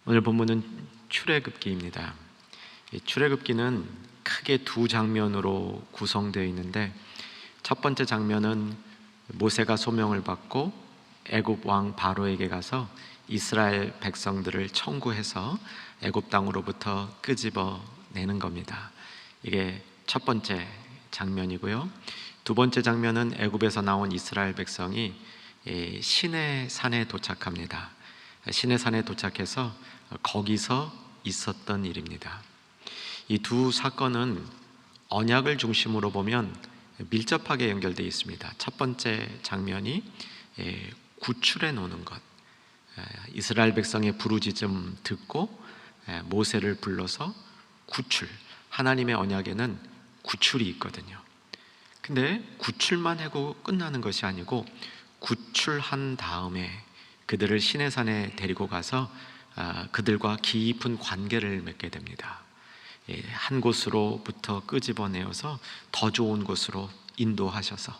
오늘 본문은 출애굽기입니다. 이 출애굽기는 크게 두 장면으로 구성되어 있는데, 첫 번째 장면은 모세가 소명을 받고 애굽 왕 바로에게 가서 이스라엘 백성들을 청구해서 애굽 땅으로부터 끄집어내는 겁니다. 이게 첫 번째 장면이고요. 두 번째 장면은 애굽에서 나온 이스라엘 백성이 시내 산에 도착합니다. 시내 산에 도착해서 거기서 있었던 일입니다. 이 두 사건은 언약을 중심으로 보면 밀접하게 연결되어 있습니다. 첫 번째 장면이 구출해 놓는 것, 이스라엘 백성의 부르짖음 듣고 모세를 불러서 구출, 하나님의 언약에는 구출이 있거든요. 근데 구출만 하고 끝나는 것이 아니고, 구출한 다음에 그들을 시내산에 데리고 가서 그들과 깊은 관계를 맺게 됩니다. 한 곳으로부터 끄집어내어서 더 좋은 곳으로 인도하셔서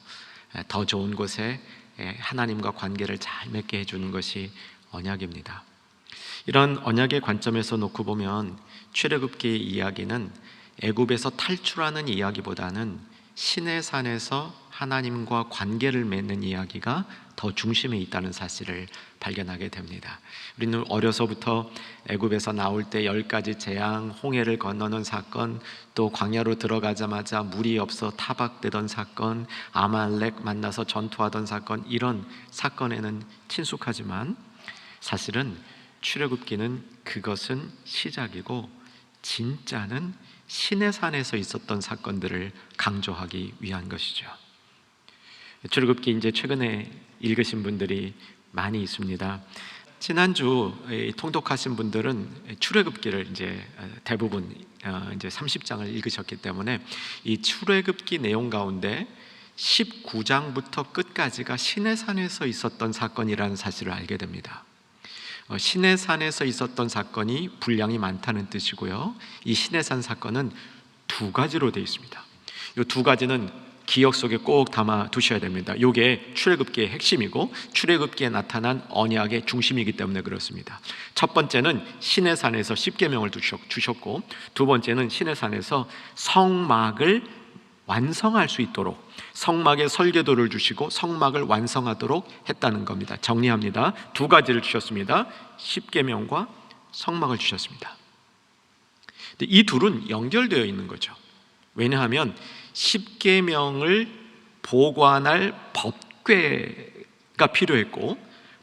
더 좋은 곳에 하나님과 관계를 잘 맺게 해주는 것이 언약입니다. 이런 언약의 관점에서 놓고 보면 출애굽기의 이야기는 애굽에서 탈출하는 이야기보다는 시내산에서 하나님과 관계를 맺는 이야기가 더 중심에 있다는 사실을 발견하게 됩니다. 우리는 어려서부터 애굽에서 나올 때 10가지 재앙, 홍해를 건너는 사건, 또 광야로 들어가자마자 물이 없어 타박되던 사건, 아말렉 만나서 전투하던 사건, 이런 사건에는 친숙하지만 사실은 출애굽기는 그것은 시작이고, 진짜는 시내산에서 있었던 사건들을 강조하기 위한 것이죠. 출애굽기 이제 최근에 읽으신 분들이 많이 있습니다. 지난주 통독하신 분들은 출애굽기를 이제 대부분 이제 30장을 읽으셨기 때문에 이 출애굽기 내용 가운데 19장부터 끝까지가 시내산에서 있었던 사건이라는 사실을 알게 됩니다. 시내산에서 있었던 사건이 분량이 많다는 뜻이고요. 이 시내산 사건은 두 가지로 되어 있습니다. 이 두 가지는 기억 속에 꼭 담아 두셔야 됩니다. 이게 출애굽기의 핵심이고 출애굽기에 나타난 언약의 중심이기 때문에 그렇습니다. 첫 번째는 시내산에서 십계명을 주셨고, 두 번째는 시내산에서 성막을 완성할 수 있도록 성막의 설계도를 주시고 성막을 완성하도록 했다는 겁니다. 정리합니다. 두 가지를 주셨습니다. 십계명과 성막을 주셨습니다. 근데 이 둘은 연결되어 있는 거죠. 왜냐하면 십계명을 보관할 법궤가 필요했고,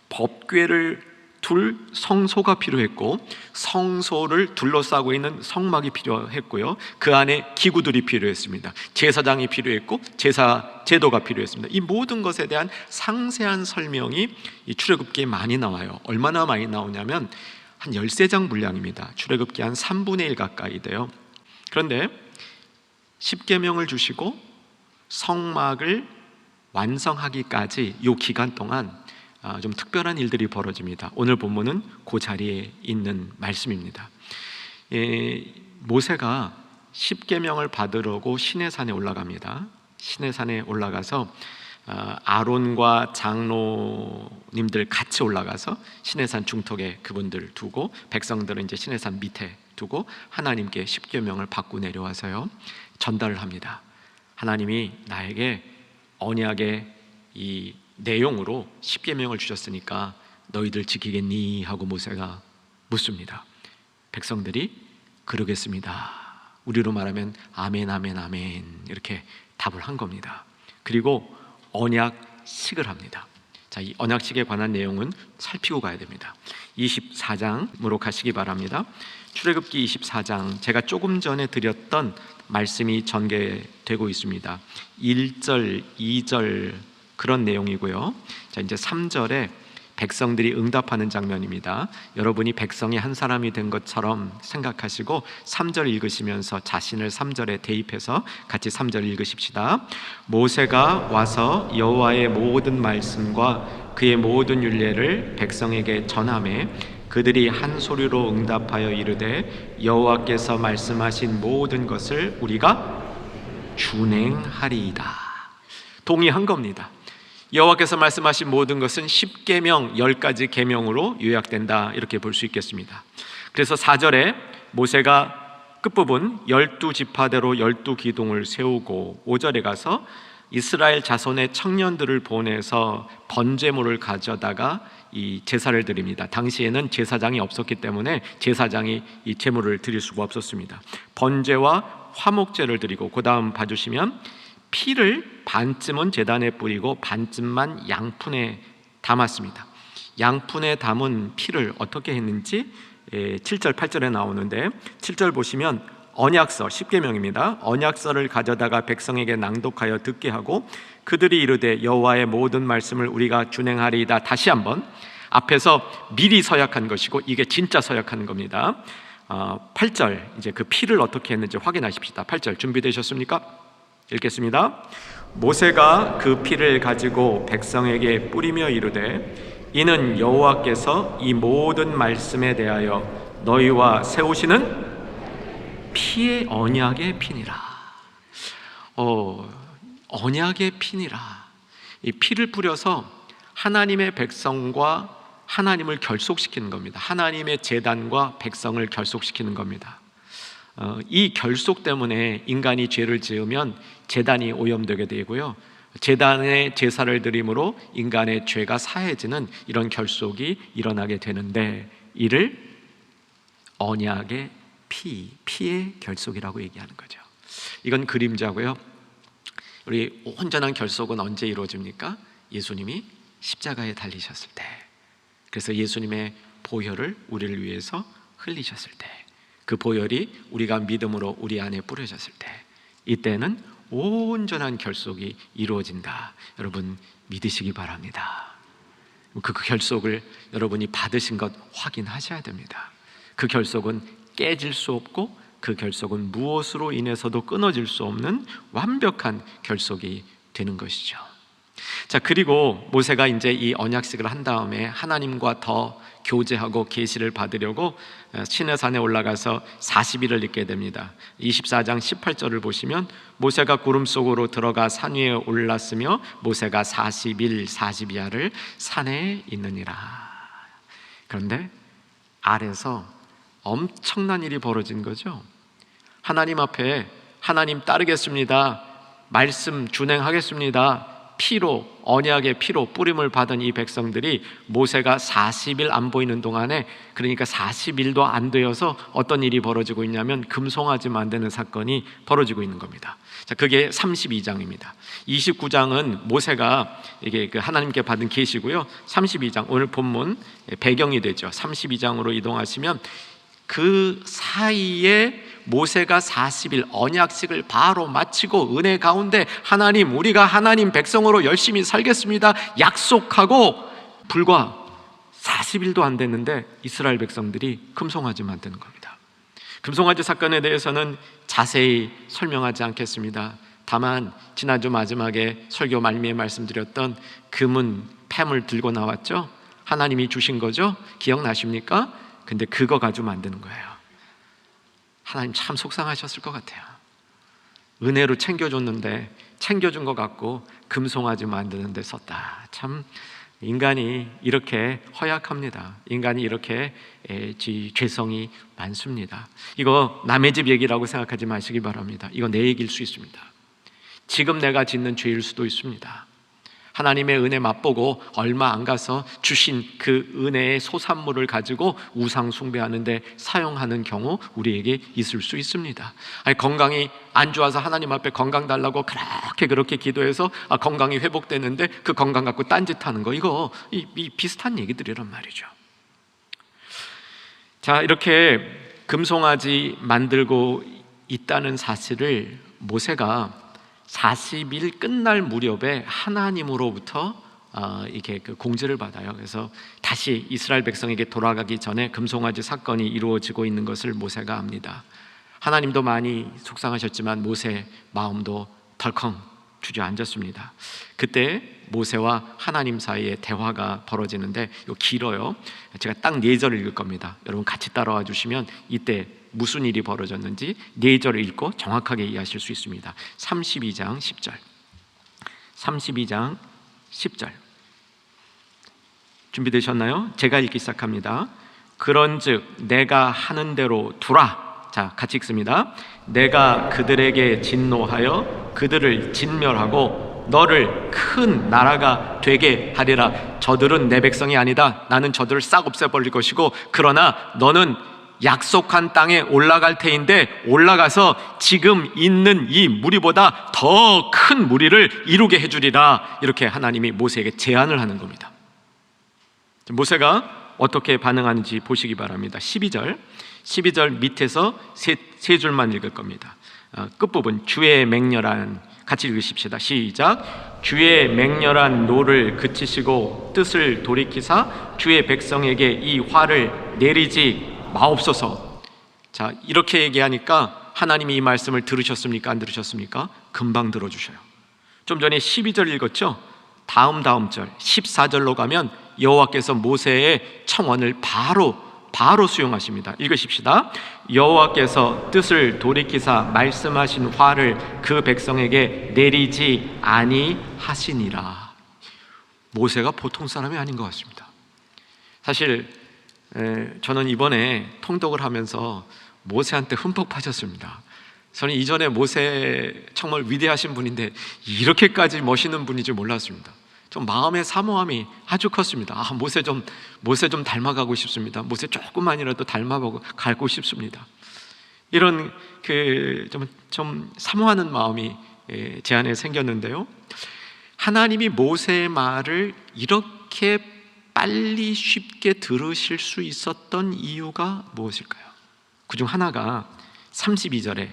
법궤를 둘 성소가 필요했고, 성소를 둘러싸고 있는 성막이 필요했고요. 그 안에 기구들이 필요했습니다. 제사장이 필요했고 제도가 필요했습니다. 이 모든 것에 대한 상세한 설명이 이 출애굽기에 많이 나와요. 얼마나 많이 나오냐면 한 13장 분량입니다. 출애굽기 한 3분의 1 가까이 돼요. 그런데 십계명을 주시고 성막을 완성하기까지 이 기간 동안 좀 특별한 일들이 벌어집니다. 오늘 본문은 그 자리에 있는 말씀입니다. 모세가 십계명을 받으려고 시내산에 올라갑니다. 시내산에 올라가서 아론과 장로님들 같이 올라가서 시내산 중턱에 그분들 두고, 백성들은 이제 시내산 밑에 두고 하나님께 십계명을 받고 내려와서요 전달을 합니다. 하나님이 나에게 언약의 이 내용으로 십계명을 주셨으니까 너희들 지키겠니? 하고 모세가 묻습니다. 백성들이 그러겠습니다, 우리로 말하면 아멘 아멘 아멘, 이렇게 답을 한 겁니다. 그리고 언약식을 합니다. 자, 이 언약식에 관한 내용은 살피고 가야 됩니다. 24장으로 가시기 바랍니다. 출애굽기 24장, 제가 조금 전에 드렸던 말씀이 전개되고 있습니다. 1절, 2절 그런 내용이고요. 자, 이제 3절에 백성들이 응답하는 장면입니다. 여러분이 백성이 한 사람이 된 것처럼 생각하시고 3절 읽으시면서 자신을 3절에 대입해서 같이 3절 읽으십시다. 모세가 와서 여호와의 모든 말씀과 그의 모든 율례를 백성에게 전하매 그들이 한 소리로 응답하여 이르되 여호와께서 말씀하신 모든 것을 우리가 준행하리이다. 동의한 겁니다. 여호와께서 말씀하신 모든 것은 10계명 10가지 계명으로 요약된다, 이렇게 볼 수 있겠습니다. 그래서 4절에 모세가 끝부분 12지파대로 12기둥을 세우고, 5절에 가서 이스라엘 자손의 청년들을 보내서 번제물을 가져다가 이 제사를 드립니다. 당시에는 제사장이 없었기 때문에 제사장이 이 제물을 드릴 수가 없었습니다. 번제와 화목제를 드리고, 그 다음 봐주시면 피를 반쯤은 제단에 뿌리고 반쯤만 양푼에 담았습니다. 양푼에 담은 피를 어떻게 했는지 7절 8절에 나오는데, 7절 보시면 언약서 10계명입니다. 언약서를 가져다가 백성에게 낭독하여 듣게 하고 그들이 이르되 여호와의 모든 말씀을 우리가 준행하리이다. 다시 한번 앞에서 미리 서약한 것이고 이게 진짜 서약하는 겁니다. 8절 이제 그 피를 어떻게 했는지 확인하십시다. 8절 준비되셨습니까? 읽겠습니다. 모세가 그 피를 가지고 백성에게 뿌리며 이르되 이는 여호와께서 이 모든 말씀에 대하여 너희와 세우시는 피의 언약의 피니라. 언약의 피니라. 이 피를 뿌려서 하나님의 백성과 하나님을 결속시키는 겁니다. 하나님의 제단과 백성을 결속시키는 겁니다. 이 결속 때문에 인간이 죄를 지으면 제단이 오염되게 되고요, 제단의 제사를 드림으로 인간의 죄가 사해지는 이런 결속이 일어나게 되는데, 이를 언약의 피의 결속이라고 얘기하는 거죠. 이건 그림자고요. 우리 온전한 결속은 언제 이루어집니까? 예수님이 십자가에 달리셨을 때. 그래서 예수님의 보혈을 우리를 위해서 흘리셨을 때, 그 보혈이 우리가 믿음으로 우리 안에 뿌려졌을 때, 이때는 온전한 결속이 이루어진다. 여러분 믿으시기 바랍니다. 그 결속을 여러분이 받으신 것 확인하셔야 됩니다. 그 결속은 깨질 수 없고 그 결속은 무엇으로 인해서도 끊어질 수 없는 완벽한 결속이 되는 것이죠. 자, 그리고 모세가 이제 이 언약식을 한 다음에 하나님과 더 교제하고 계시를 받으려고 시내산에 올라가서 40일을 있게 됩니다. 24장 18절을 보시면 모세가 구름 속으로 들어가 산 위에 올랐으며 모세가 40일 40야를 산에 있느니라. 그런데 아래서 엄청난 일이 벌어진 거죠. 하나님 앞에 하나님 따르겠습니다, 말씀 준행하겠습니다, 피로, 언약의 피로 뿌림을 받은 이 백성들이 모세가 40일 안 보이는 동안에, 그러니까 40일도 안 되어서 어떤 일이 벌어지고 있냐면 금송아지 만드는 사건이 벌어지고 있는 겁니다. 자, 그게 32장입니다. 29장은 모세가 이게 그 하나님께 받은 계시고요, 32장 오늘 본문 배경이 되죠. 32장으로 이동하시면 그 사이에 모세가 40일 언약식을 바로 마치고 은혜 가운데 하나님, 우리가 하나님 백성으로 열심히 살겠습니다 약속하고 불과 40일도 안 됐는데 이스라엘 백성들이 금송아지 만드는 겁니다. 금송아지 사건에 대해서는 자세히 설명하지 않겠습니다. 다만 지난주 마지막에 설교 말미에 말씀드렸던 금은 뱀을 들고 나왔죠. 하나님이 주신 거죠. 기억나십니까? 근데 그거 가지고 만드는 거예요. 하나님 참 속상하셨을 것 같아요. 은혜로 챙겨줬는데 챙겨준 것 같고 금송아지 만드는 데 썼다. 참 인간이 이렇게 허약합니다. 인간이 이렇게 죄성이 많습니다. 이거 남의 집 얘기라고 생각하지 마시기 바랍니다. 이거 내 얘기일 수 있습니다. 지금 내가 짓는 죄일 수도 있습니다. 하나님의 은혜 맛보고 얼마 안 가서 주신 그 은혜의 소산물을 가지고 우상 숭배하는데 사용하는 경우 우리에게 있을 수 있습니다. 아니, 건강이 안 좋아서 하나님 앞에 건강 달라고 그렇게 기도해서 건강이 회복되는데 그 건강 갖고 딴짓하는 거, 이거 이 비슷한 얘기들이란 말이죠. 자, 이렇게 금송아지 만들고 있다는 사실을 모세가 40일 끝날 무렵에 하나님으로부터 이렇게 그 공지를 받아요. 그래서 다시 이스라엘 백성에게 돌아가기 전에 금송아지 사건이 이루어지고 있는 것을 모세가 압니다. 하나님도 많이 속상하셨지만 모세 마음도 덜컹 주저앉았습니다. 그때 모세와 하나님 사이에 대화가 벌어지는데 이거 길어요. 제가 딱 4절을 읽을 겁니다. 여러분 같이 따라와 주시면 이때 무슨 일이 벌어졌는지 4절을 읽고 정확하게 이해하실 수 있습니다. 32장 10절 32장 10절 준비되셨나요? 제가 읽기 시작합니다. 그런즉 내가 하는 대로 두라. 자, 같이 읽습니다. 내가 그들에게 진노하여 그들을 진멸하고 너를 큰 나라가 되게 하리라. 저들은 내 백성이 아니다. 나는 저들을 싹 없애버릴 것이고, 그러나 너는 약속한 땅에 올라갈 테인데 올라가서 지금 있는 이 무리보다 더 큰 무리를 이루게 해주리라. 이렇게 하나님이 모세에게 제안을 하는 겁니다. 모세가 어떻게 반응하는지 보시기 바랍니다. 12절 밑에서 세 줄만 읽을 겁니다. 끝부분 주의 맹렬한, 같이 읽으십시다. 시작. 주의 맹렬한 노를 그치시고 뜻을 돌이키사 주의 백성에게 이 화를 내리지 마옵소서. 자, 이렇게 얘기하니까 하나님이 이 말씀을 들으셨습니까? 안 들으셨습니까? 금방 들어주셔요. 좀 전에 12절 읽었죠? 다음 절 14절로 가면 여호와께서 모세의 청원을 바로 수용하십니다. 읽으십시다. 여호와께서 뜻을 돌이키사 말씀하신 화를 그 백성에게 내리지 아니하시니라. 모세가 보통 사람이 아닌 것 같습니다. 사실 저는 이번에 통독을 하면서 모세한테 흠뻑 빠졌습니다. 저는 이전에 모세 정말 위대하신 분인데 이렇게까지 멋있는 분인지 몰랐습니다. 좀 마음의 사모함이 아주 컸습니다. 모세 좀 닮아가고 싶습니다. 모세 조금만이라도 닮아가고 싶습니다. 이런 좀 사모하는 마음이 제 안에 생겼는데요. 하나님이 모세의 말을 이렇게 빨리 쉽게 들으실 수 있었던 이유가 무엇일까요? 그중 하나가 32절에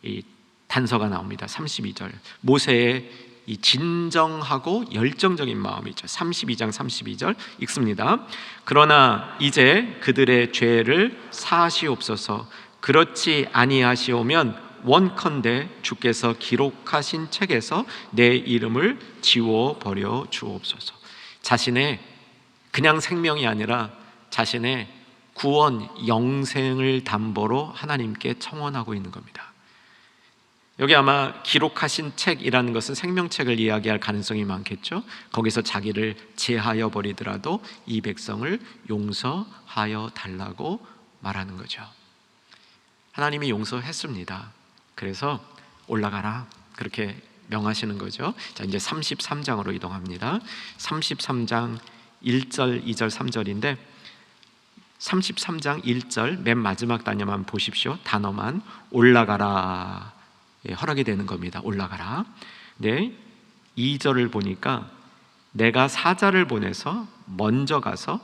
이 단서가 나옵니다. 32절 모세의 이 진정하고 열정적인 마음이죠. 32장 32절 읽습니다. 그러나 이제 그들의 죄를 사하시옵소서. 그렇지 아니하시오면 원컨대 주께서 기록하신 책에서 내 이름을 지워버려 주옵소서. 자신의 그냥 생명이 아니라 자신의 구원 영생을 담보로 하나님께 청원하고 있는 겁니다. 여기 아마 기록하신 책이라는 것은 생명책을 이야기할 가능성이 많겠죠. 거기서 자기를 제하여 버리더라도 이 백성을 용서하여 달라고 말하는 거죠. 하나님이 용서했습니다. 그래서 올라가라 그렇게 명하시는 거죠. 자, 이제 33장으로 이동합니다. 33장 1절, 2절, 3절인데 33장 1절 맨 마지막 단어만 보십시오. 단어만 올라가라 허락이 되는 겁니다. 올라가라. 네, 2절을 보니까 내가 사자를 보내서 먼저 가서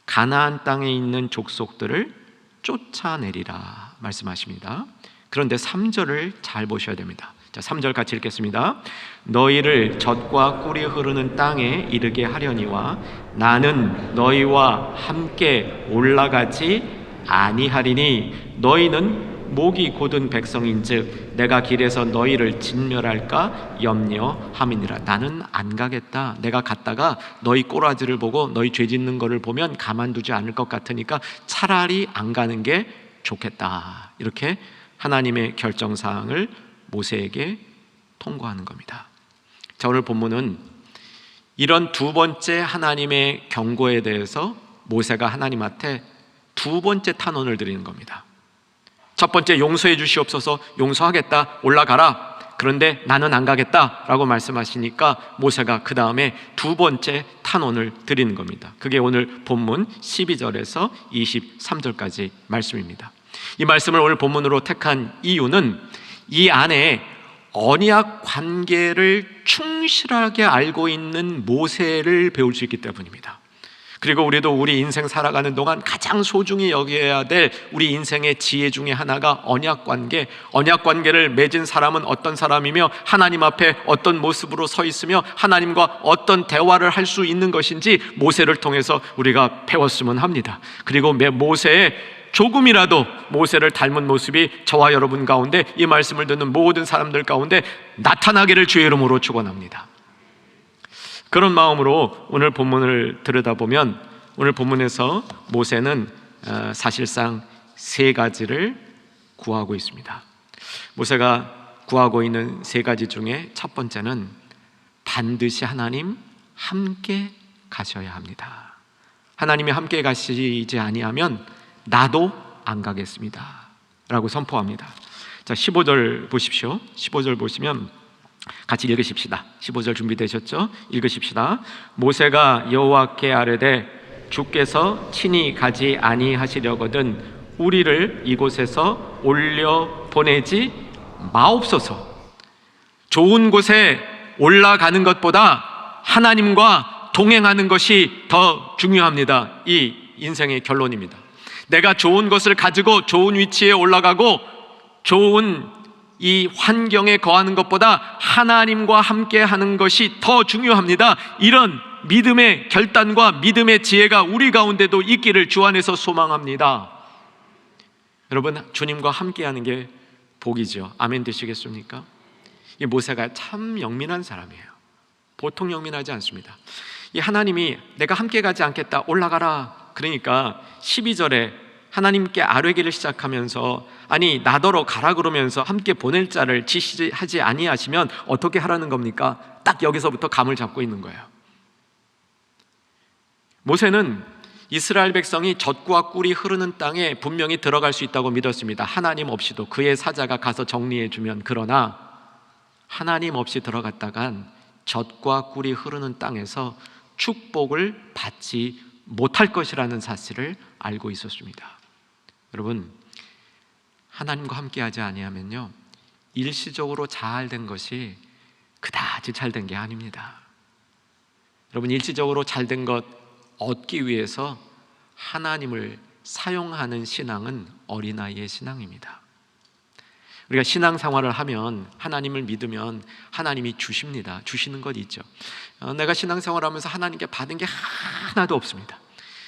가나안 땅에 있는 족속들을 쫓아내리라 말씀하십니다. 그런데 3절을 잘 보셔야 됩니다. 자, 3절 같이 읽겠습니다. 너희를 젖과 꿀이 흐르는 땅에 이르게 하려니와 나는 너희와 함께 올라가지 아니하리니 너희는 목이 곧은 백성인즉 내가 길에서 너희를 진멸할까 염려함이니라. 나는 안 가겠다. 내가 갔다가 너희 꼬라지를 보고 너희 죄 짓는 거를 보면 가만두지 않을 것 같으니까 차라리 안 가는 게 좋겠다. 이렇게 하나님의 결정사항을 모세에게 통고하는 겁니다. 자, 오늘 본문은 이런 두 번째 하나님의 경고에 대해서 모세가 하나님한테 두 번째 탄원을 드리는 겁니다. 첫 번째 용서해 주시옵소서, 용서하겠다, 올라가라. 그런데 나는 안 가겠다 라고 말씀하시니까 모세가 그 다음에 두 번째 탄원을 드리는 겁니다. 그게 오늘 본문 12절에서 23절까지 말씀입니다. 이 말씀을 오늘 본문으로 택한 이유는 이 안에 언약 관계를 충실하게 알고 있는 모세를 배울 수 있기 때문입니다. 그리고 우리도 우리 인생 살아가는 동안 가장 소중히 여겨야 될 우리 인생의 지혜 중에 하나가 언약 관계. 언약 관계를 맺은 사람은 어떤 사람이며 하나님 앞에 어떤 모습으로 서 있으며 하나님과 어떤 대화를 할 수 있는 것인지 모세를 통해서 우리가 배웠으면 합니다. 그리고 모세의 조금이라도 모세를 닮은 모습이 저와 여러분 가운데, 이 말씀을 듣는 모든 사람들 가운데 나타나기를 주의 이름으로 축원합니다. 그런 마음으로 오늘 본문을 들여다보면 오늘 본문에서 모세는 사실상 세 가지를 구하고 있습니다. 모세가 구하고 있는 세 가지 중에 첫 번째는 반드시 하나님 함께 가셔야 합니다. 하나님이 함께 가시지 아니하면 나도 안 가겠습니다 라고 선포합니다. 자, 15절 보십시오. 15절 보시면 같이 읽으십시다. 15절 준비되셨죠? 읽으십시다. 모세가 여호와께 아뢰되 주께서 친히 가지 아니하시려거든 우리를 이곳에서 올려 보내지 마옵소서. 좋은 곳에 올라가는 것보다 하나님과 동행하는 것이 더 중요합니다. 이 인생의 결론입니다. 내가 좋은 것을 가지고 좋은 위치에 올라가고 좋은 이 환경에 거하는 것보다 하나님과 함께 하는 것이 더 중요합니다. 이런 믿음의 결단과 믿음의 지혜가 우리 가운데도 있기를 주 안에서 소망합니다. 여러분, 주님과 함께 하는 게 복이죠. 아멘 되시겠습니까? 이 모세가 참 영민한 사람이에요. 보통 영민하지 않습니다. 이 하나님이 내가 함께 가지 않겠다, 올라가라. 그러니까 12절에 하나님께 아뢰기를 시작하면서 아니 나더러 가라 그러면서 함께 보낼 자를 지시하지 아니하시면 어떻게 하라는 겁니까? 딱 여기서부터 감을 잡고 있는 거예요. 모세는 이스라엘 백성이 젖과 꿀이 흐르는 땅에 분명히 들어갈 수 있다고 믿었습니다. 하나님 없이도 그의 사자가 가서 정리해주면. 그러나 하나님 없이 들어갔다간 젖과 꿀이 흐르는 땅에서 축복을 받지 못할 것이라는 사실을 알고 있었습니다. 여러분, 하나님과 함께하지 아니하면요, 일시적으로 잘 된 것이 그다지 잘 된 게 아닙니다. 여러분, 일시적으로 잘 된 것 얻기 위해서 하나님을 사용하는 신앙은 어린아이의 신앙입니다. 우리가 신앙생활을 하면, 하나님을 믿으면 하나님이 주십니다. 주시는 것 있죠. 내가 신앙생활하면서 하나님께 받은 게 하나도 없습니다.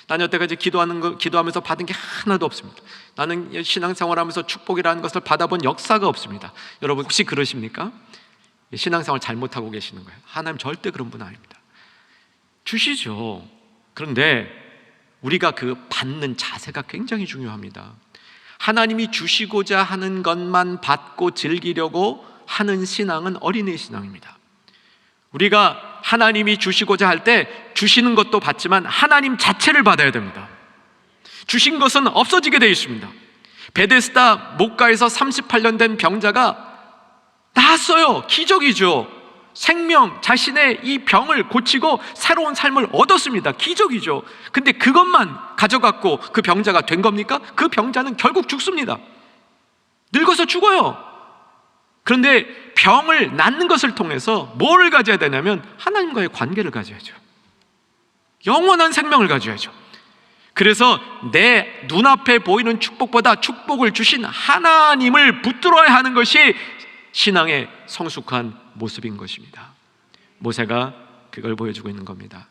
나는 여태까지 기도하면서 받은 게 하나도 없습니다. 나는 신앙생활하면서 축복이라는 것을 받아본 역사가 없습니다. 여러분 혹시 그러십니까? 신앙생활 잘못하고 계시는 거예요. 하나님 절대 그런 분 아닙니다. 주시죠. 그런데 우리가 그 받는 자세가 굉장히 중요합니다. 하나님이 주시고자 하는 것만 받고 즐기려고 하는 신앙은 어린애 신앙입니다. 우리가 하나님이 주시고자 할 때 주시는 것도 받지만 하나님 자체를 받아야 됩니다. 주신 것은 없어지게 되어 있습니다. 베데스다 목가에서 38년 된 병자가 나았어요. 기적이죠. 생명, 자신의 이 병을 고치고 새로운 삶을 얻었습니다. 기적이죠. 근데 그것만 가져갖고 그 병자가 된 겁니까? 그 병자는 결국 죽습니다. 늙어서 죽어요. 그런데 병을 낫는 것을 통해서 뭐를 가져야 되냐면 하나님과의 관계를 가져야죠. 영원한 생명을 가져야죠. 그래서 내 눈앞에 보이는 축복보다 축복을 주신 하나님을 붙들어야 하는 것이 신앙의 성숙한 모습인 것입니다. 모세가 그걸 보여주고 있는 겁니다.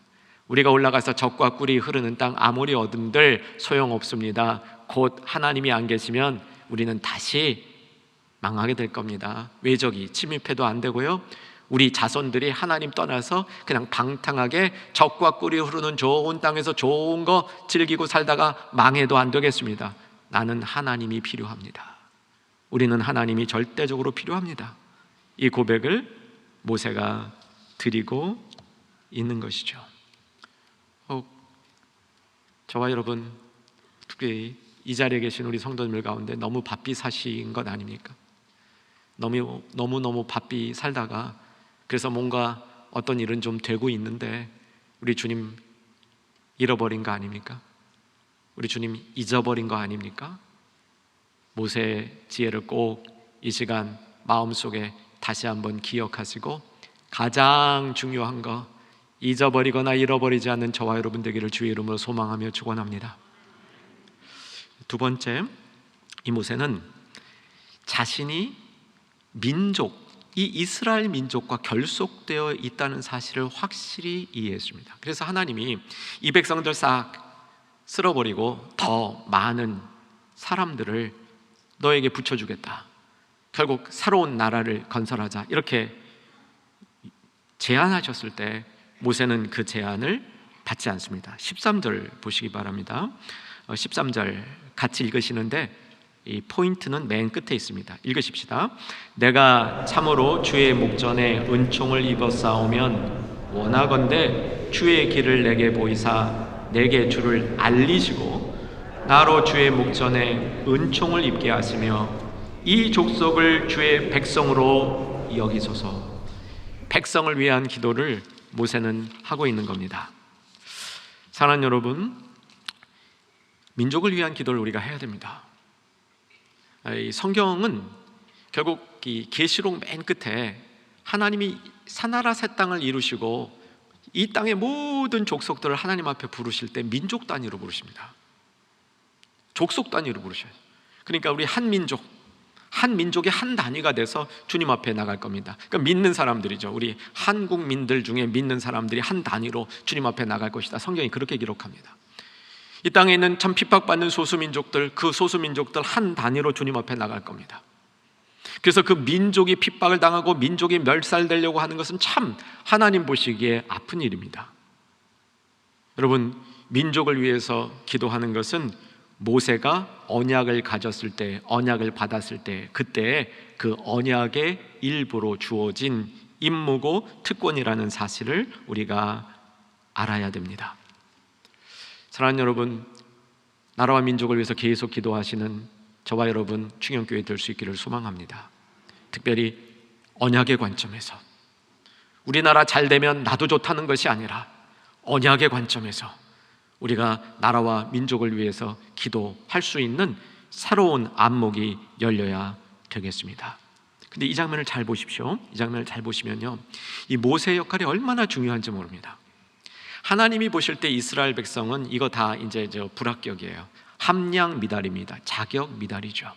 우리가 올라가서 젖과 꿀이 흐르는 땅 아무리 얻음들 소용없습니다. 곧 하나님이 안 계시면 우리는 다시 망하게 될 겁니다. 외적이 침입해도 안 되고요, 우리 자손들이 하나님 떠나서 그냥 방탕하게 젖과 꿀이 흐르는 좋은 땅에서 좋은 거 즐기고 살다가 망해도 안 되겠습니다. 나는 하나님이 필요합니다. 우리는 하나님이 절대적으로 필요합니다. 이 고백을 모세가 드리고 있는 것이죠. 저와 여러분, 특히 이 자리에 계신 우리 성도님들 가운데 너무 바삐 사신 것 아닙니까? 너무 바삐 살다가 그래서 뭔가 어떤 일은 좀 되고 있는데 우리 주님 잃어버린 거 아닙니까? 우리 주님 잊어버린 거 아닙니까? 모세의 지혜를 꼭 이 시간 마음속에 다시 한번 기억하시고 가장 중요한 거 잊어버리거나 잃어버리지 않는 저와 여러분 되기를 주의 이름으로 소망하며 축원합니다. 두 번째, 이 모세는 자신이 이 이스라엘 민족과 결속되어 있다는 사실을 확실히 이해했습니다. 그래서 하나님이 이 백성들 싹 쓸어버리고 더 많은 사람들을 너에게 붙여주겠다, 결국 새로운 나라를 건설하자, 이렇게 제안하셨을 때 모세는 그 제안을 받지 않습니다. 13절 보시기 바랍니다. 13절 같이 읽으시는데 이 포인트는 맨 끝에 있습니다. 읽으십시다. 내가 참으로 주의 목전에 은총을 입어 싸우면 원하건대 주의 길을 내게 보이사 내게 주를 알리시고 나로 주의 목전에 은총을 입게 하시며 이 족속을 주의 백성으로 여기소서. 백성을 위한 기도를 모세는 하고 있는 겁니다. 사랑하는 여러분, 민족을 위한 기도를 우리가 해야 됩니다. 이 성경은 결국 이 계시록 맨 끝에 하나님이 사나라 새 땅을 이루시고 이 땅의 모든 족속들을 하나님 앞에 부르실 때 민족 단위로 부르십니다. 족속 단위로 부르셔요. 그러니까 우리 한 민족의 한 단위가 돼서 주님 앞에 나갈 겁니다. 그러니까 믿는 사람들이죠. 우리 한국민들 중에 믿는 사람들이 한 단위로 주님 앞에 나갈 것이다. 성경이 그렇게 기록합니다. 이 땅에 있는 참 핍박받는 소수민족들, 그 소수민족들 한 단위로 주님 앞에 나갈 겁니다. 그래서 그 민족이 핍박을 당하고 민족이 멸살되려고 하는 것은 참 하나님 보시기에 아픈 일입니다. 여러분, 민족을 위해서 기도하는 것은 모세가 언약을 가졌을 때, 언약을 받았을 때, 그때 그 언약의 일부로 주어진 임무고 특권이라는 사실을 우리가 알아야 됩니다. 사랑하는 여러분, 나라와 민족을 위해서 계속 기도하시는 저와 여러분 충영교회 될 수 있기를 소망합니다. 특별히 언약의 관점에서, 우리나라 잘 되면 나도 좋다는 것이 아니라 언약의 관점에서 우리가 나라와 민족을 위해서 기도할 수 있는 새로운 안목이 열려야 되겠습니다. 근데 이 장면을 잘 보십시오. 이 장면을 잘 보시면요, 이 모세의 역할이 얼마나 중요한지 모릅니다. 하나님이 보실 때 이스라엘 백성은 이거 다 이제 불합격이에요. 함량 미달입니다. 자격 미달이죠.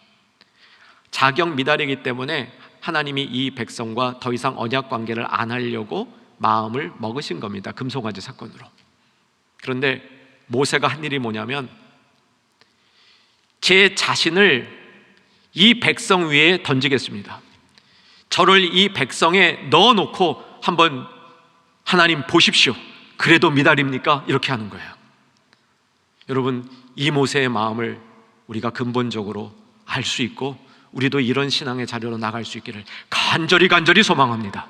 자격 미달이기 때문에 하나님이 이 백성과 더 이상 언약 관계를 안 하려고 마음을 먹으신 겁니다. 금송아지 사건으로. 그런데 모세가 한 일이 뭐냐면 제 자신을 이 백성 위에 던지겠습니다. 저를 이 백성에 넣어놓고 한번 하나님 보십시오. 그래도 미달입니까? 이렇게 하는 거예요. 여러분, 이 모세의 마음을 우리가 근본적으로 알 수 있고 우리도 이런 신앙의 자료로 나갈 수 있기를 간절히 소망합니다.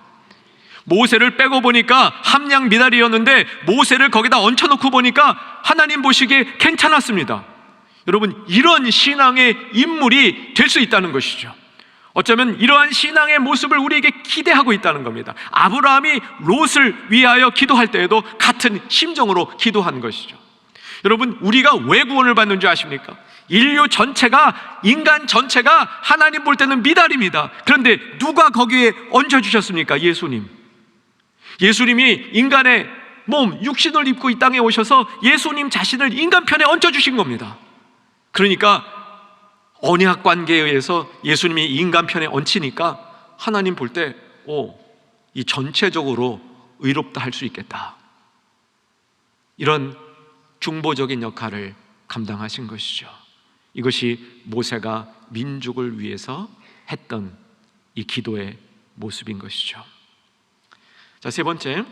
모세를 빼고 보니까 함량 미달이었는데 모세를 거기다 얹혀놓고 보니까 하나님 보시기에 괜찮았습니다. 여러분, 이런 신앙의 인물이 될 수 있다는 것이죠. 어쩌면 이러한 신앙의 모습을 우리에게 기대하고 있다는 겁니다. 아브라함이 롯을 위하여 기도할 때에도 같은 심정으로 기도한 것이죠. 여러분, 우리가 왜 구원을 받는 줄 아십니까? 인류 전체가, 인간 전체가 하나님 볼 때는 미달입니다. 그런데 누가 거기에 얹어주셨습니까? 예수님. 예수님이 인간의 몸, 육신을 입고 이 땅에 오셔서 예수님 자신을 인간 편에 얹어주신 겁니다. 그러니까 언약 관계에 의해서 예수님이 인간 편에 얹히니까 하나님 볼 때 이 전체적으로 의롭다 할 수 있겠다. 이런 중보적인 역할을 감당하신 것이죠. 이것이 모세가 민족을 위해서 했던 이 기도의 모습인 것이죠. 자, 세 번째,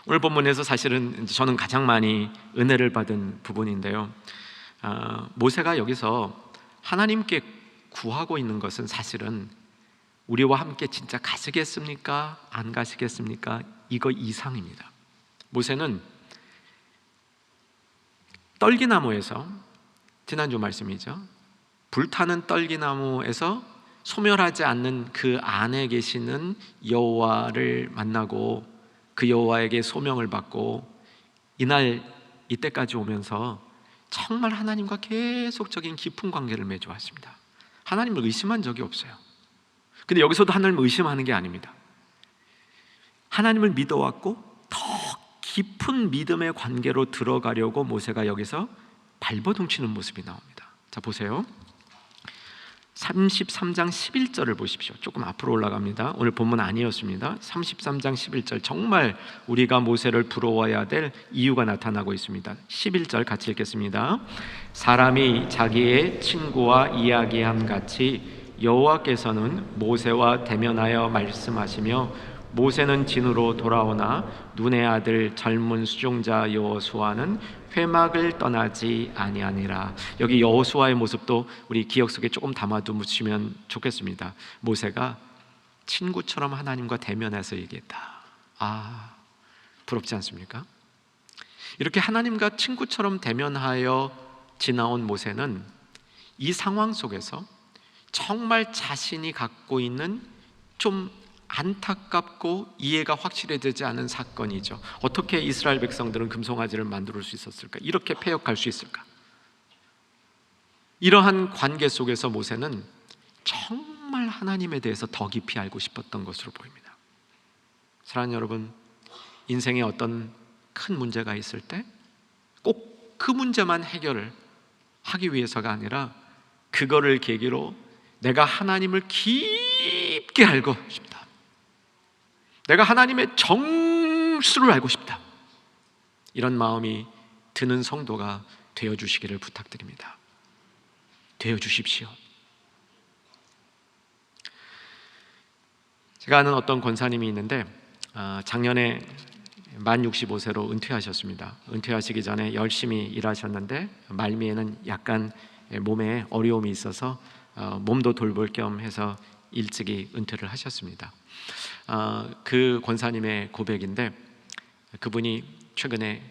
오늘 본문에서 사실은 저는 가장 많이 은혜를 받은 부분인데요, 모세가 여기서 하나님께 구하고 있는 것은 사실은 우리와 함께 진짜 가시겠습니까? 안 가시겠습니까? 이거 이상입니다. 모세는 떨기나무에서, 지난주 말씀이죠, 불타는 떨기나무에서 소멸하지 않는 그 안에 계시는 여호와를 만나고 그 여호와에게 소명을 받고 이때까지 오면서 정말 하나님과 계속적인 깊은 관계를 맺어왔습니다. 하나님을 의심한 적이 없어요. 근데 여기서도 하나님을 의심하는 게 아닙니다. 하나님을 믿어왔고 더 깊은 믿음의 관계로 들어가려고 모세가 여기서 발버둥치는 모습이 나옵니다. 자, 보세요. 33장 11절을 보십시오. 조금 앞으로 올라갑니다. 오늘 본문 아니었습니다. 33장 11절, 정말 우리가 모세를 부러워해야 될 이유가 나타나고 있습니다. 11절 같이 읽겠습니다. 사람이 자기의 친구와 이야기함 같이 여호와께서는 모세와 대면하여 말씀하시며 모세는 진으로 돌아오나 눈의 아들 젊은 수종자 여호수아는 회막을 떠나지 아니하니라. 여기 여호수아의 모습도 우리 기억 속에 조금 담아두시면 좋겠습니다. 모세가 친구처럼 하나님과 대면해서 얘기했다. 부럽지 않습니까? 이렇게 하나님과 친구처럼 대면하여 지나온 모세는 이 상황 속에서 정말 자신이 갖고 있는 좀 안타깝고 이해가 확실히 되지 않은 사건이죠. 어떻게 이스라엘 백성들은 금송아지를 만들 수 있었을까? 이렇게 패역할 수 있을까? 이러한 관계 속에서 모세는 정말 하나님에 대해서 더 깊이 알고 싶었던 것으로 보입니다. 사랑하는 여러분, 인생에 어떤 큰 문제가 있을 때 꼭 그 문제만 해결을 하기 위해서가 아니라 그거를 계기로 내가 하나님을 깊게 알고 싶다, 내가 하나님의 정수를 알고 싶다, 이런 마음이 드는 성도가 되어주시기를 부탁드립니다. 되어주십시오. 제가 아는 어떤 권사님이 있는데 작년에 만 65세로 은퇴하셨습니다. 은퇴하시기 전에 열심히 일하셨는데 말미에는 약간 몸에 어려움이 있어서 몸도 돌볼 겸 해서 일찍이 은퇴를 하셨습니다. 그 권사님의 고백인데, 그분이 최근에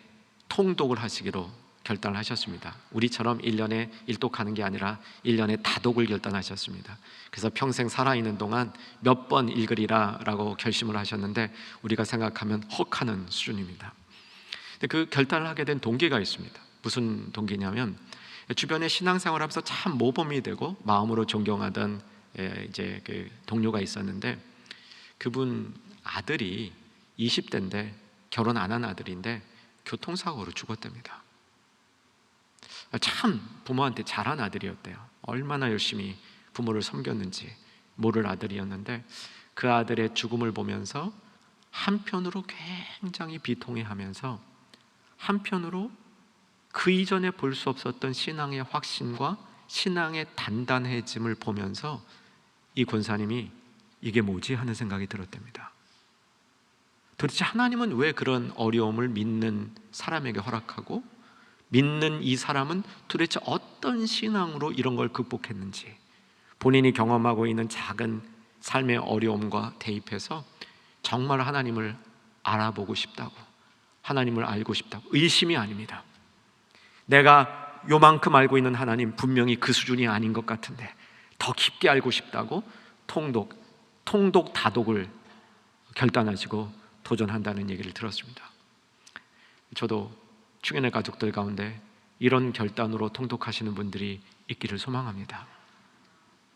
통독을 하시기로 결단을 하셨습니다. 우리처럼 1년에 1독하는 게 아니라 1년에 다독을 결단하셨습니다. 그래서 평생 살아있는 동안 몇 번 읽으리라 라고 결심을 하셨는데 우리가 생각하면 헉하는 수준입니다. 근데 그 결단을 하게 된 동기가 있습니다. 무슨 동기냐면, 주변에 신앙생활을 하면서 참 모범이 되고 마음으로 존경하던 이제 그 동료가 있었는데, 그분 아들이 20대인데 결혼 안 한 아들인데 교통사고로 죽었답니다. 참 부모한테 잘한 아들이었대요. 얼마나 열심히 부모를 섬겼는지 모를 아들이었는데, 그 아들의 죽음을 보면서 한편으로 굉장히 비통해하면서 한편으로 그 이전에 볼 수 없었던 신앙의 확신과 신앙의 단단해짐을 보면서 이 권사님이 이게 뭐지 하는 생각이 들었답니다. 도대체 하나님은 왜 그런 어려움을 믿는 사람에게 허락하고, 믿는 이 사람은 도대체 어떤 신앙으로 이런 걸 극복했는지, 본인이 경험하고 있는 작은 삶의 어려움과 대입해서 정말 하나님을 알아보고 싶다고, 하나님을 알고 싶다고. 의심이 아닙니다. 내가 요만큼 알고 있는 하나님 분명히 그 수준이 아닌 것 같은데 더 깊게 알고 싶다고 통독 다독을 결단하시고 도전한다는 얘기를 들었습니다. 저도 충현의 가족들 가운데 이런 결단으로 통독하시는 분들이 있기를 소망합니다.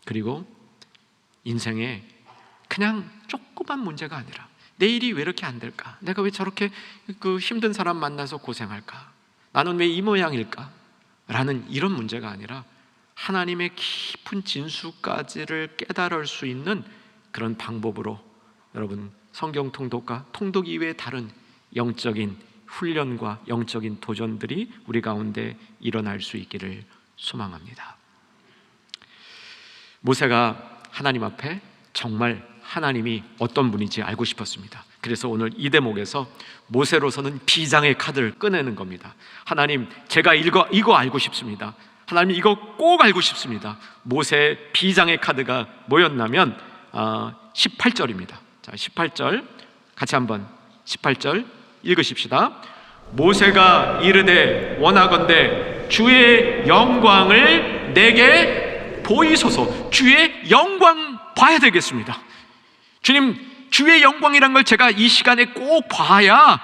그리고 인생에 그냥 조그만 문제가 아니라 내일이 왜 이렇게 안 될까? 내가 왜 저렇게 그 힘든 사람 만나서 고생할까? 나는 왜 이 모양일까? 라는 이런 문제가 아니라 하나님의 깊은 진수까지를 깨달을 수 있는 그런 방법으로 여러분 성경 통독과 통독 이외의 다른 영적인 훈련과 영적인 도전들이 우리 가운데 일어날 수 있기를 소망합니다. 모세가 하나님 앞에 정말 하나님이 어떤 분인지 알고 싶었습니다. 그래서 오늘 이 대목에서 모세로서는 비장의 카드를 꺼내는 겁니다. 하나님, 제가 이거 알고 싶습니다. 하나님, 이거 꼭 알고 싶습니다. 모세의 비장의 카드가 뭐였냐면 18절입니다. 자, 18절 같이 한번 18절 읽으십시다. 모세가 이르되 원하건대 주의 영광을 내게 보이소서. 주의 영광 봐야 되겠습니다. 주님, 주의 영광이란 걸 제가 이 시간에 꼭 봐야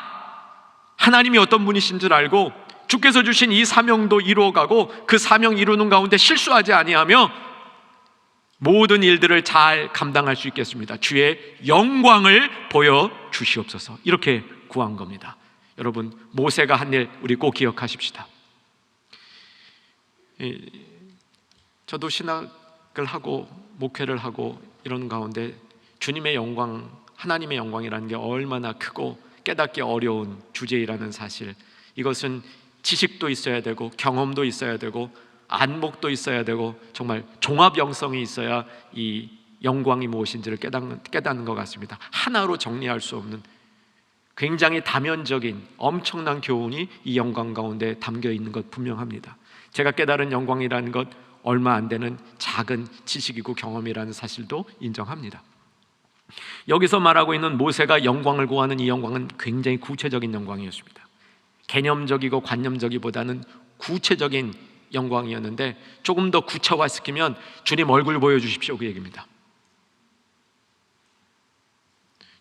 하나님이 어떤 분이신 줄 알고 주께서 주신 이 사명도 이루어가고 그 사명 이루는 가운데 실수하지 아니하며 모든 일들을 잘 감당할 수 있겠습니다. 주의 영광을 보여주시옵소서. 이렇게 구한 겁니다. 여러분, 모세가 한 일 우리 꼭 기억하십시다. 저도 신학을 하고 목회를 하고 이런 가운데 주님의 영광, 하나님의 영광이라는 게 얼마나 크고 깨닫기 어려운 주제이라는 사실, 이것은 지식도 있어야 되고 경험도 있어야 되고 안목도 있어야 되고 정말 종합 영성이 있어야 이 영광이 무엇인지를 깨닫는 것 같습니다. 하나로 정리할 수 없는 굉장히 다면적인 엄청난 교훈이 이 영광 가운데 담겨 있는 것 분명합니다. 제가 깨달은 영광이라는 것 얼마 안 되는 작은 지식이고 경험이라는 사실도 인정합니다. 여기서 말하고 있는 모세가 영광을 구하는 이 영광은 굉장히 구체적인 영광이었습니다. 개념적이고 관념적이보다는 구체적인 영광이었는데, 조금 더 구체화시키면 주님 얼굴 보여주십시오, 그 얘기입니다.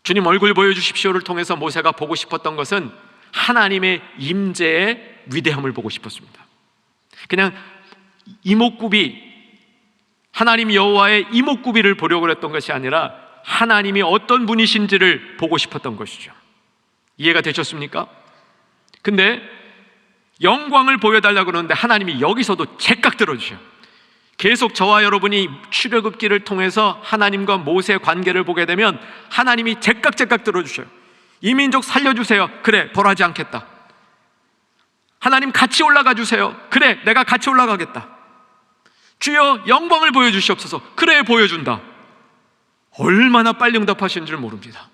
주님 얼굴 보여주십시오를 통해서 모세가 보고 싶었던 것은 하나님의 임재의 위대함을 보고 싶었습니다. 그냥 이목구비, 하나님 여호와의 이목구비를 보려고 했던 것이 아니라 하나님이 어떤 분이신지를 보고 싶었던 것이죠. 이해가 되셨습니까? 근데 영광을 보여달라고 그러는데 하나님이 여기서도 제깍 들어주셔요. 계속 저와 여러분이 출애굽기를 통해서 하나님과 모세의 관계를 보게 되면 하나님이 제깍 들어주셔요. 이 민족 살려주세요. 그래, 벌하지 않겠다. 하나님 같이 올라가 주세요. 그래, 내가 같이 올라가겠다. 주여 영광을 보여주시옵소서. 그래, 보여준다. 얼마나 빨리 응답하시는지를 모릅니다.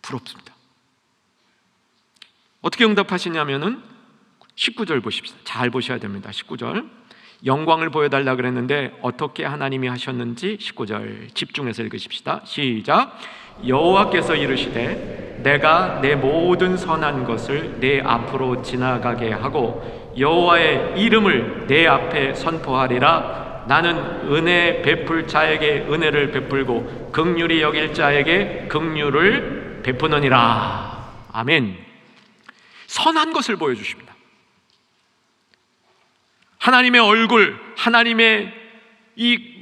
부럽습니다. 어떻게 응답하시냐면은 19절 보십시다. 잘 보셔야 됩니다. 19절 영광을 보여달라 그랬는데 어떻게 하나님이 하셨는지 19절 집중해서 읽으십시다. 시작. 여호와께서 이르시되 내가 내 모든 선한 것을 내 앞으로 지나가게 하고 여호와의 이름을 내 앞에 선포하리라. 나는 은혜 베풀 자에게 은혜를 베풀고 긍휼히 여길 자에게 긍휼을 베푸느니라. 아멘. 선한 것을 보여주십니다. 하나님의 얼굴, 하나님의 이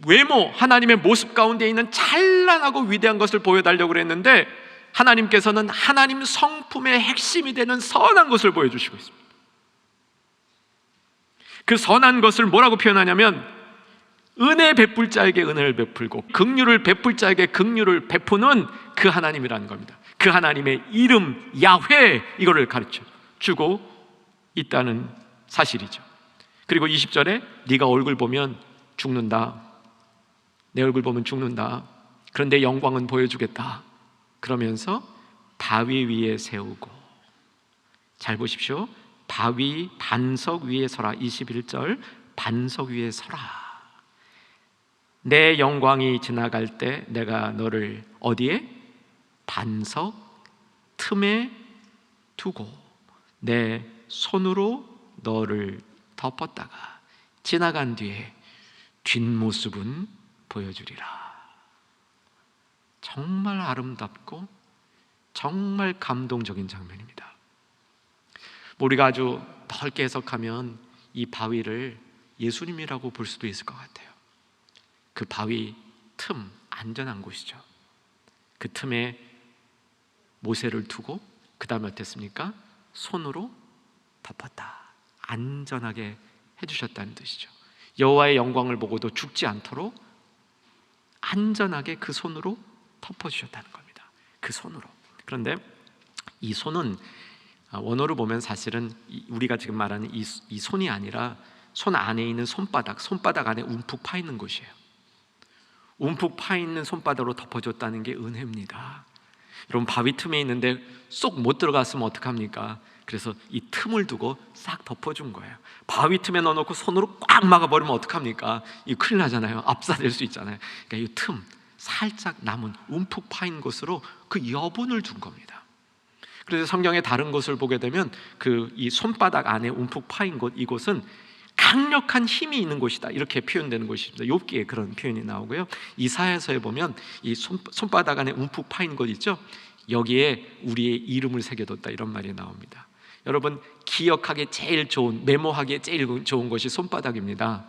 외모, 하나님의 모습 가운데 있는 찬란하고 위대한 것을 보여달라고 그랬는데 하나님께서는 하나님 성품의 핵심이 되는 선한 것을 보여주시고 있습니다. 그 선한 것을 뭐라고 표현하냐면 은혜 베풀 자에게 은혜를 베풀고 긍휼을 베풀 자에게 긍휼을 베푸는 그 하나님이라는 겁니다. 그 하나님의 이름 야훼, 이거를 가르쳐 주고 있다는 사실이죠. 그리고 20절에 네가 얼굴 보면 죽는다. 내 얼굴 보면 죽는다. 그런데 영광은 보여주겠다. 그러면서 바위 위에 세우고, 잘 보십시오. 바위 반석 위에 서라. 21절 반석 위에 서라. 내 영광이 지나갈 때 내가 너를 어디에? 반석 틈에 두고 내 손으로 너를 덮었다가 지나간 뒤에 뒷모습은 보여주리라. 정말 아름답고 정말 감동적인 장면입니다. 우리가 아주 넓게 해석하면 이 바위를 예수님이라고 볼 수도 있을 것 같아요. 그 바위 틈, 안전한 곳이죠. 그 틈에 모세를 두고 그 다음에 어땠습니까? 손으로 덮었다. 안전하게 해주셨다는 뜻이죠. 여호와의 영광을 보고도 죽지 않도록 안전하게 그 손으로 덮어주셨다는 겁니다. 그 손으로. 그런데 이 손은 원어로 보면 사실은 우리가 지금 말하는 이 손이 아니라 손 안에 있는 손바닥 안에 움푹 파 있는 곳이에요. 움푹 파 있는 손바닥으로 덮어줬다는 게 은혜입니다. 여러분, 바위 틈에 있는데 쏙 못 들어갔으면 어떡합니까? 그래서 이 틈을 두고 싹 덮어준 거예요. 바위 틈에 넣어놓고 손으로 꽉 막아버리면 어떡합니까? 이거 큰일 나잖아요. 압사될 수 있잖아요. 그러니까 이 틈, 살짝 남은 움푹 파인 곳으로 그 여분을 준 겁니다. 그래서 성경의 다른 곳을 보게 되면 이 손바닥 안에 움푹 파인 곳, 이곳은 강력한 힘이 있는 곳이다, 이렇게 표현되는 곳입니다. 욥기에 그런 표현이 나오고요. 이사야서에 보면 이 손바닥 안에 움푹 파인 곳 있죠? 여기에 우리의 이름을 새겨뒀다, 이런 말이 나옵니다. 여러분, 기억하기에 제일 좋은, 메모하기에 제일 좋은 것이 손바닥입니다.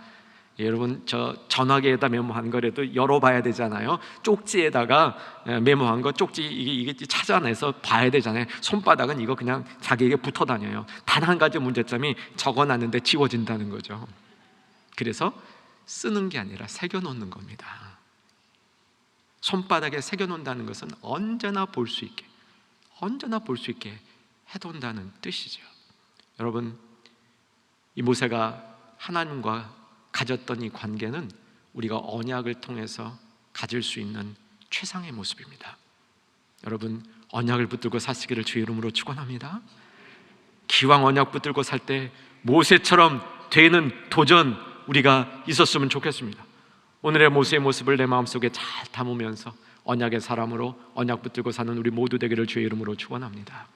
여러분, 저 전화기에다 메모한 거라도 열어봐야 되잖아요. 쪽지에다가 메모한 거 쪽지 이게 찾아내서 봐야 되잖아요. 손바닥은 이거 그냥 자기에게 붙어 다녀요. 단 한 가지 문제점이 적어놨는데 지워진다는 거죠. 그래서 쓰는 게 아니라 새겨놓는 겁니다. 손바닥에 새겨놓는다는 것은 언제나 볼 수 있게 해둔다는 뜻이죠. 여러분, 이 모세가 하나님과 가졌던 이 관계는 우리가 언약을 통해서 가질 수 있는 최상의 모습입니다. 여러분, 언약을 붙들고 사시기를 주의 이름으로 축원합니다. 기왕 언약 붙들고 살 때 모세처럼 되는 도전 우리가 있었으면 좋겠습니다. 오늘의 모세의 모습을 내 마음속에 잘 담으면서 언약의 사람으로 언약 붙들고 사는 우리 모두 되기를 주의 이름으로 축원합니다.